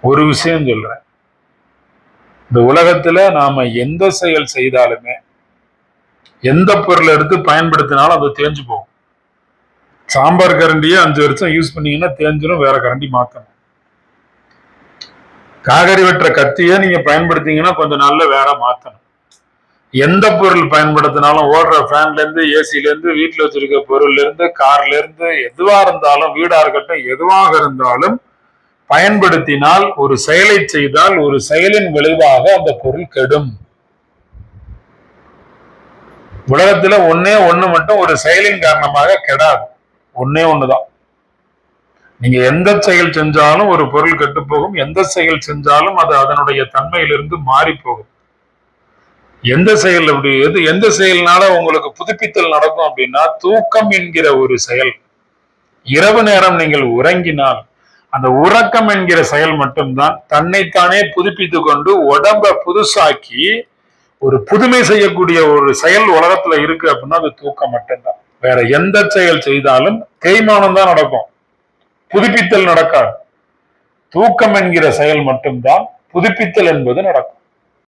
ஒரு விஷயம் சொல்றேன், இந்த உலகத்துல நாம எந்த செயல் செய்தாலுமே எந்த பொருளை எடுத்து பயன்படுத்தினாலும் அது தேஞ்சு போகும். சாம்பார் கரண்டியே 5 வருஷம் யூஸ் பண்ணீங்கன்னா தேஞ்சிரும், வேற கரண்டி மாத்தணும். காய்கறி வெட்டுற கத்தியே நீங்க பயன்படுத்தீங்கன்னா கொஞ்ச நாள்ல வேற மாத்தணும். எந்த பொருள் பயன்படுத்தினாலும், ஓடுற ஃபேன்ல இருந்து, ஏசில இருந்து, வீட்டுல வச்சிருக்க பொருள்ல இருந்து, கார்ல இருந்து, எதுவா இருந்தாலும், வீடா இருக்கட்டும், எதுவாக இருந்தாலும் பயன்படுத்தினால், ஒரு செயலை செய்தால் ஒரு செயலின் விளைவாக அந்த பொருள் கெடும். உலகத்துல ஒன்னே ஒண்ணு மட்டும் ஒரு செயலின் காரணமாக கெடாது. ஒன்னே ஒண்ணுதான். நீங்க எந்த செயல் செஞ்சாலும் ஒரு பொருள் கெட்டு போகும். எந்த செயல் செஞ்சாலும் அது அதனுடைய தன்மையிலிருந்து மாறி போகும். எந்த செயல் எந்த செயல்னால உங்களுக்கு புதுப்பித்தல் நடக்கும் அப்படின்னா, தூக்கம் என்கிற ஒரு செயல். இரவு நேரம் நீங்கள் உறங்கினால் அந்த உறக்கம் என்கிற செயல் மட்டும்தான் தன்னைத்தானே புதுப்பித்துக் கொண்டு உடம்ப புதுசாக்கி ஒரு புதுமை செய்யக்கூடிய ஒரு செயல் உலகத்துல இருக்கு அப்படின்னா அது தூக்கம் மட்டும்தான். வேற எந்த செயல் செய்தாலும் தேய்மானம் தான் நடக்கும், புதுப்பித்தல் நடக்காது. தூக்கம் என்கிற செயல் மட்டும்தான் புதுப்பித்தல் என்பது நடக்கும்.